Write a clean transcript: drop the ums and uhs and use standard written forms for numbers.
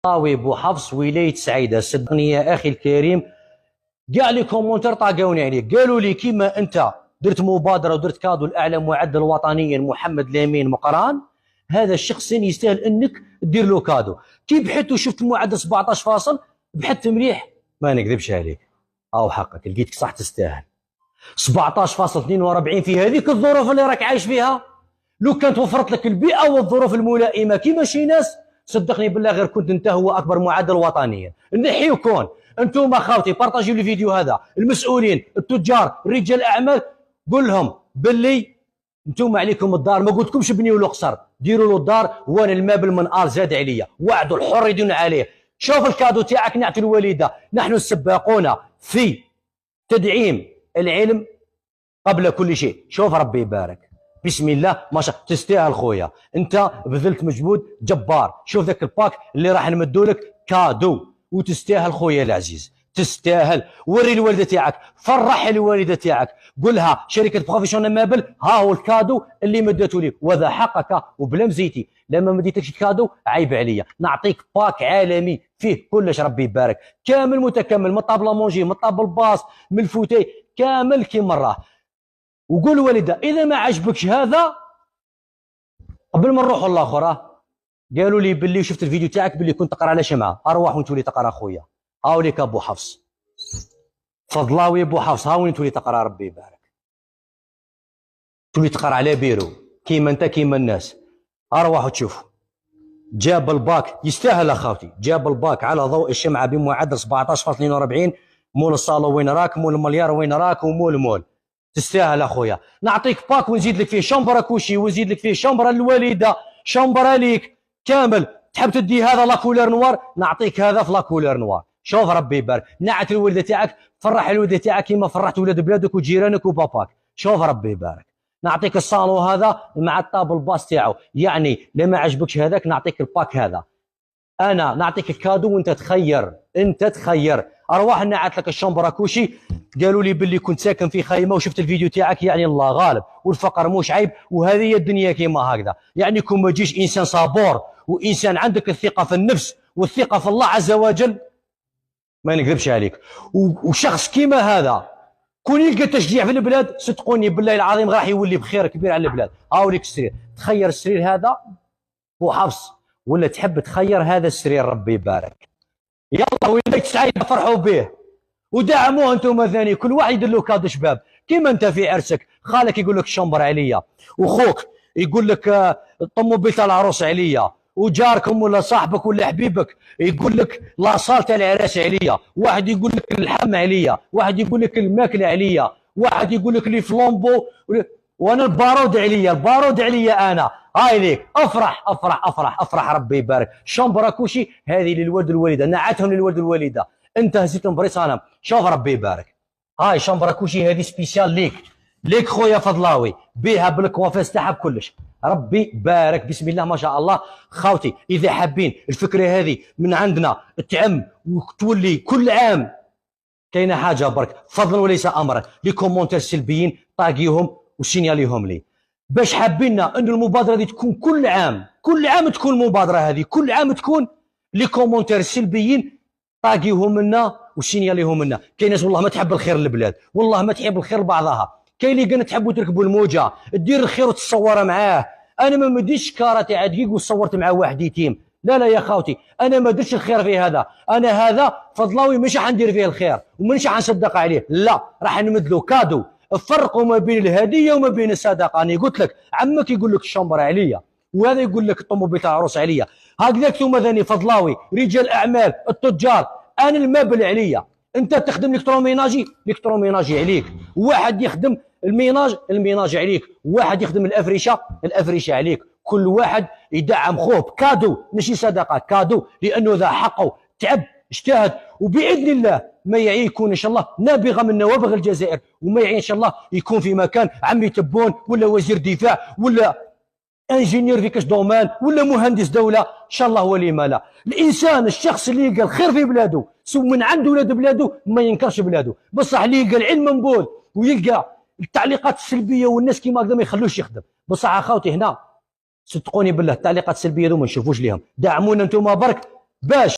طاوي بو حفص ولاية سعيدة. صدقني يا اخي الكريم، كاع لي كومونتير طاقوني عليه، قالوا لي كيما انت درت مبادره ودرت كادو لاعلى معدل وطنيا محمد لامين مقران، هذا الشخص يستاهل انك دير له كادو. كي بحثت وشفت المعدل 17 فاصل، بحثت مليح ما نكذبش عليك، او حقك لقيتك صح تستاهل 17.42 في هذيك الظروف اللي راك عايش فيها. لو كانت وفرت لك البيئه والظروف الملائمه كيما شي ناس، صدقني بالله غير كنت انت هو اكبر معدل وطنيا. نحيو كون انتم خاوتي بارطاجيو الفيديو هذا، المسؤولين التجار رجال الاعمال، قول لهم باللي انتم عليكم الدار، ما قلتلكمش بنيوا له قصر، ديروا له الدار، وانا المابل من ال زاد عليا، وعدوا الحر يدون عليه. شوف الكادو تاعك نعطي الوالده، نحن السباقون في تدعيم العلم قبل كل شيء. شوف ربي يبارك، بسم الله ما شاء الله، تستاهل خويا، انت بذلت مجهود جبار. شوف ذاك الباك اللي راح نمدولك كادو، وتستاهل خويا العزيز، تستاهل. وري الوالده تاعك، فرح الوالده تاعك، قولها شركه بروفيسيونال مابل ها هو الكادو اللي مدته لك، وهذا حقك وبلا مزيتي. لما ما ديتكش الكادو عيب عليا. نعطيك باك عالمي فيه كلش ربي يبارك، كامل متكامل، من طابله مونجي، من طابل باص، من الفوتي، كامل كيما راه. وقول والده اذا ما عجبكش هذا، قبل ما نروحوا الاخر قالوا لي باللي شفت الفيديو تاعك باللي كنت تقرا على شمعه، ارواح وين تولي تقرا خويا. هاوليك ابو حفص فضلاوي، ابو حفص ها وين تولي تقرا ربي يبارك، تولي تقرا على بيرو كيما انت كيما الناس. ارواح وتشوف جاب الباك، يستاهل اخوتي، جاب الباك على ضوء الشمعه بمعدل 17.42. مول الصالو وين راك، مول المليار وين راك، ومول تستاهل اخويا. نعطيك باك ونزيد لك فيه شومبرا كوشي، ونزيد لك فيه شومبرا الوالده، شومبرا ليك كامل. تحب تدي هذا لاكولير نوار، نعطيك هذا في لاكولير نوار. شوف ربي يبارك، نعت الوالده تاعك، فرح الوالده تاعك كيما فرحت ولاد بلادك وجيرانك وباباك. شوف ربي يبارك. نعطيك الصالو هذا مع الطابل باس تاعو، يعني لما عجبكش هذاك نعطيك الباك هذا. انا نعطيك الكادو وانت تخير، انت تخير. ارواح نعت لك الشومبرا كوشي، قالوا لي باللي كنت ساكن في خيمه وشفت الفيديو تاعك، يعني الله غالب، والفقر مش عيب، وهذه هي الدنيا كيما هكذا. يعني كون ما تجيش انسان صبور وانسان عندك الثقه في النفس والثقه في الله عز وجل، ما نكذبش عليك، وشخص كيما هذا كون يلقى تشجيع في البلاد، صدقوني بالله العظيم راح يولي بخير كبير على البلاد. هاوليك السرير، تخير السرير هذا بو حفص، ولا تحب تخير هذا السرير ربي يبارك. يلا ولاية سعيدة فرحوا به ودعموه انتم ثاني، كل واحد يدير له كادو شباب. كيما انت في عرسك خالك يقول لك شمبر عليا، وخوك يقول لك طموبيل تاع العروس عليا، وجاركم ولا صاحبك ولا حبيبك يقول لك لاصال تاع العراس عليا، واحد يقول لك اللحم عليا، واحد يقول لك الماكله عليا، واحد يقول لك لي فلومبو، وانا البارود عليا، البارود عليا انا. هاي ليك، افرح افرح افرح افرح ربي يبارك. شومبرا كوشي هذه للولد والوالده، نعتهم للولد والوالده، انت هزيتهم بريصانهم. شوف ربي يبارك، هاي شومبرا كوشي هذه سبيسيال ليك، ليك خويا فضلاوي، بيها بالكوافيس تاعها بكلش. ربي بارك، بسم الله ما شاء الله. خاوتي اذا حابين الفكره هذه من عندنا تعم وتولي كل عام، كاينه حاجه برك فضلا وليس امرا، لي كومونتير سلبيين طاقيهم وسينياليهم لي، باش حابيننا ان المبادره هذه تكون كل عام، كل عام تكون المبادره هذه، كل عام تكون لي كومونتير سلبيين طاقيهم لنا وسينياليهم لنا. كاين ناس والله ما تحب الخير للبلاد، والله ما تحب الخير لبعضها، كاين اللي قالت تحبوا تركبوا الموجه، دير الخير وتصور معاه. انا ما مديتش كاره تاع دقيق وصورت مع واحد يتيم، لا لا يا خاوتي، انا ما درتش الخير في هذا، انا هذا فضلاوي مش حندير فيه الخير ومش حنصدق عليه، لا راح نمدلو كادو. فرقوا ما بين الهديه وما بين الصدقه. انا قلت لك عمك يقول لك الشمبر عليا، وهذا يقول لك الطوموبيل تاع العروس عليا، هكذا انتم ثاني فضلاوي رجال اعمال التجار، انا المابل عليا، انت تخدم الكتروميناجي، الكتروميناجي عليك، واحد يخدم الميناج عليك، واحد يخدم الافرشه عليك. كل واحد يدعم خوه بكادو، ماشي صدقه، كادو، لانه ذا حقه، تعب اجتهد، وباذن الله ما يعي يكون ان شاء الله نابغه من نوابغ الجزائر، وما يعي ان شاء الله يكون في مكان عمي تبون ولا وزير دفاع ولا انجينير في كاش دومان ولا مهندس دوله ان شاء الله. ولما لا، الانسان الشخص اللي يلقى الخير في بلاده سو من عنده ولاد بلاده ما ينكرش بلاده، بصح اللي يلقى العلم منبوذ ويلقى التعليقات السلبيه والناس كيما هكذا ما يخلوش يخدم. بصح اخوتي هنا صدقوني بالله التعليقات السلبيه ذو ما نشوفوش ليهم، دعمونا انتم برك باش